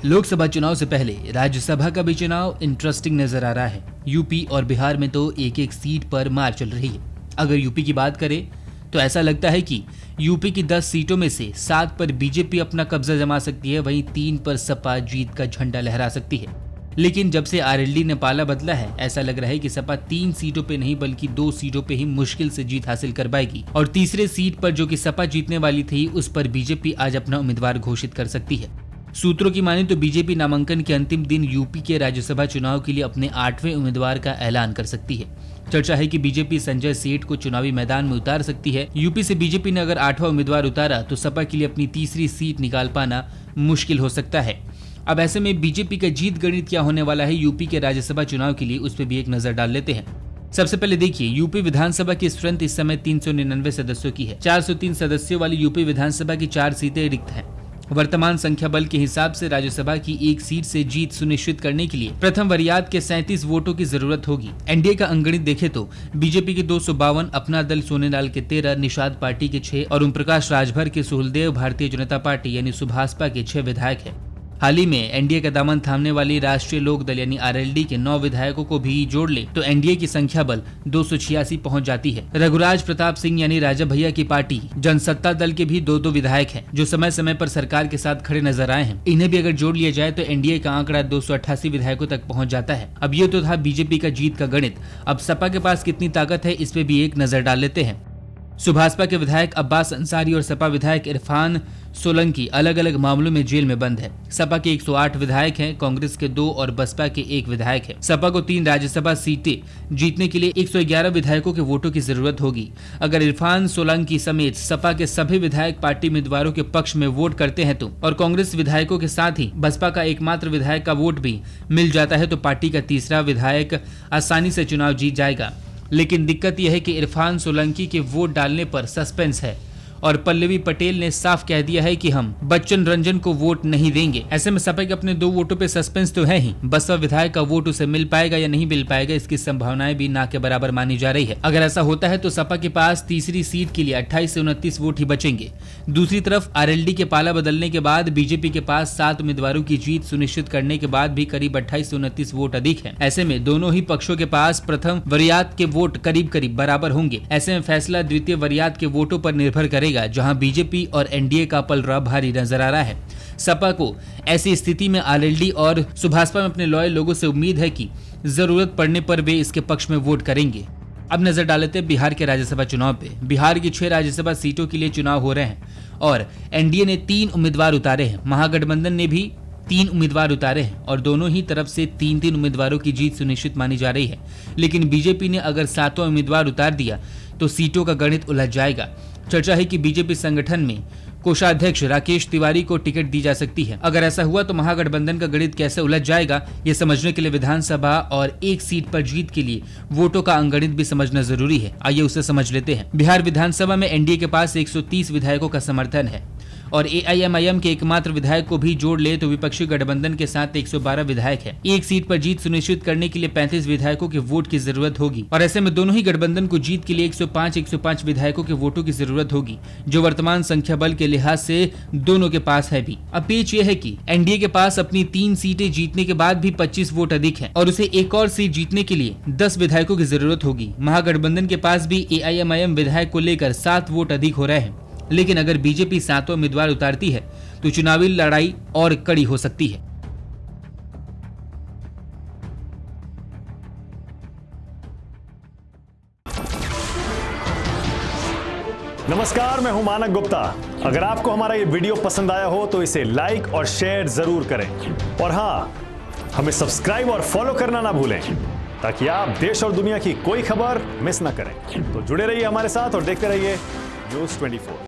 लोकसभा चुनाव से पहले राज्यसभा का भी चुनाव इंटरेस्टिंग नजर आ रहा है। यूपी और बिहार में तो एक एक सीट पर मार चल रही है। अगर यूपी की बात करें तो ऐसा लगता है कि यूपी की 10 सीटों में से 7 पर बीजेपी अपना कब्जा जमा सकती है, वहीं 3 पर सपा जीत का झंडा लहरा सकती है। लेकिन जब से आरएलडी ने पाला बदला है, ऐसा लग रहा है कि सपा 3 सीटों पे नहीं बल्कि 2 सीटों पे ही मुश्किल से जीत हासिल कर पाएगी और तीसरे सीट पर जो कि सपा जीतने वाली थी, उस पर बीजेपी आज अपना उम्मीदवार घोषित कर सकती है। सूत्रों की माने तो बीजेपी नामांकन के अंतिम दिन यूपी के राज्यसभा चुनाव के लिए अपने 8वें उम्मीदवार का ऐलान कर सकती है। चर्चा है कि बीजेपी संजय सेठ को चुनावी मैदान में उतार सकती है। यूपी से बीजेपी ने अगर 8वां उम्मीदवार उतारा तो सपा के लिए अपनी तीसरी सीट निकाल पाना मुश्किल हो सकता है। अब ऐसे में बीजेपी का जीत गणित क्या होने वाला है यूपी के राज्यसभा चुनाव के लिए, उस पर भी एक नजर डाल लेते हैं। सबसे पहले देखिए, यूपी विधानसभा की स्ट्रेंथ इस समय 399 सदस्यों की है। 403 सदस्यों वाली यूपी विधानसभा की 4 सीटें रिक्त हैं। वर्तमान संख्या बल के हिसाब से राज्यसभा की एक सीट से जीत सुनिश्चित करने के लिए प्रथम वरीयात के 37 वोटों की जरूरत होगी। एनडीए का अंगणित देखे तो बीजेपी के 252, अपना दल सोनेलाल के 13, निषाद पार्टी के 6 और ओम प्रकाश राजभर के सुहलदेव भारतीय जनता पार्टी यानी सुभाषपा के 6 विधायक है। हाल ही में एनडीए का दामन थामने वाली राष्ट्रीय लोक दल यानी आरएलडी के 9 विधायकों को भी जोड़ ले तो एनडीए की संख्या बल 286 पहुंच जाती है। रघुराज प्रताप सिंह यानी राजा भैया की पार्टी जनसत्ता दल के भी 2 विधायक हैं, जो समय समय पर सरकार के साथ खड़े नजर आए हैं। इन्हें भी अगर जोड़ लिया जाए तो एनडीए का आंकड़ा 288 विधायकों तक पहुँच जाता है। अब ये तो था बीजेपी का जीत का गणित। अब सपा के पास कितनी ताकत है, इस पे भी एक नजर डाल लेते हैं। सुभाषपा के विधायक अब्बास अंसारी और सपा विधायक इरफान सोलंकी अलग अलग मामलों में जेल में बंद है। सपा के 108 विधायक हैं, कांग्रेस के 2 और बसपा के 1 विधायक है। सपा को 3 राज्यसभा सीटें जीतने के लिए 111 विधायकों के वोटों की जरूरत होगी। अगर इरफान सोलंकी समेत सपा के सभी विधायक पार्टी उम्मीदवारों के पक्ष में वोट करते हैं तो और कांग्रेस विधायकों के साथ ही बसपा का एकमात्र विधायक का वोट भी मिल जाता है तो पार्टी का तीसरा विधायक आसानी से चुनाव जीत जाएगा। लेकिन दिक्कत यह है कि इरफान सोलंकी के वोट डालने पर सस्पेंस है और पल्लवी पटेल ने साफ कह दिया है कि हम बच्चन रंजन को वोट नहीं देंगे। ऐसे में सपा के अपने 2 वोटों पे सस्पेंस तो है ही, बसपा विधायक का वोट उसे मिल पाएगा या नहीं मिल पाएगा, इसकी संभावनाएं भी ना के बराबर मानी जा रही है। अगर ऐसा होता है तो सपा के पास तीसरी सीट के लिए 28 से 29 वोट ही बचेंगे। दूसरी तरफ आरएलडी के पाला बदलने के बाद बीजेपी के पास 7 उम्मीदवारों की जीत सुनिश्चित करने के बाद भी करीब 28 से 29 वोट अधिक है। ऐसे में दोनों ही पक्षों के पास प्रथम वरीयात के वोट करीब करीब बराबर होंगे। ऐसे में फैसला द्वितीय वरीयात के वोटों पर निर्भर करेगा, जहां बीजेपी और एनडीए का पलड़ा भारी नजर आ रहा है। सपा को ऐसी स्थिति में आरएलडी और सुभाषपा में अपने लॉयल लोगों से उम्मीद है कि जरूरत पड़ने पर वे इसके पक्ष में वोट करेंगे। अब नजर डालते हैं बिहार के राज्यसभा चुनाव पे। बिहार की 6 राज्यसभा सीटों के लिए चुनाव हो रहे हैं और एनडीए ने 3 उम्मीदवार उतारे हैं। महागठबंधन ने भी 3 उम्मीदवार उतारे हैं और दोनों ही तरफ से 3-3 उम्मीदवारों की जीत सुनिश्चित मानी जा रही है। लेकिन बीजेपी ने अगर 7वां उम्मीदवार उतार दिया तो सीटों का गणित उलझ जाएगा। चर्चा है कि बीजेपी संगठन में कोषाध्यक्ष राकेश तिवारी को टिकट दी जा सकती है। अगर ऐसा हुआ तो महागठबंधन का गणित कैसे उलझ जाएगा, ये समझने के लिए विधानसभा और एक सीट पर जीत के लिए वोटों का अंगणित भी समझना जरूरी है। आइए उसे समझ लेते हैं। बिहार विधानसभा में एनडीए के पास 130 विधायकों का समर्थन है और एआईएमआईएम के एकमात्र विधायक को भी जोड़ ले तो विपक्षी गठबंधन के साथ 112 विधायक है। एक सीट पर जीत सुनिश्चित करने के लिए 35 विधायकों के वोट की जरूरत होगी और ऐसे में दोनों ही गठबंधन को जीत के लिए 105 विधायकों के वोटों की जरूरत होगी, जो वर्तमान संख्या बल के लिहाज से दोनों के पास है भी। अब पेच ये है कि एनडीए के पास अपनी 3 सीटें जीतने के बाद भी 25 वोट अधिक है और उसे एक और सीट जीतने के लिए 10 विधायकों की जरूरत होगी। महागठबंधन के पास भी एआईएमआईएम विधायक को लेकर 7 वोट अधिक हो रहे हैं। लेकिन अगर बीजेपी 7वां उम्मीदवार उतारती है तो चुनावी लड़ाई और कड़ी हो सकती है। नमस्कार, मैं हूं मानक गुप्ता। अगर आपको हमारा ये वीडियो पसंद आया हो तो इसे लाइक और शेयर जरूर करें और हां, हमें सब्सक्राइब और फॉलो करना ना भूलें ताकि आप देश और दुनिया की कोई खबर मिस ना करें। तो जुड़े रहिए हमारे साथ और देखते रहिए न्यूज़ 24।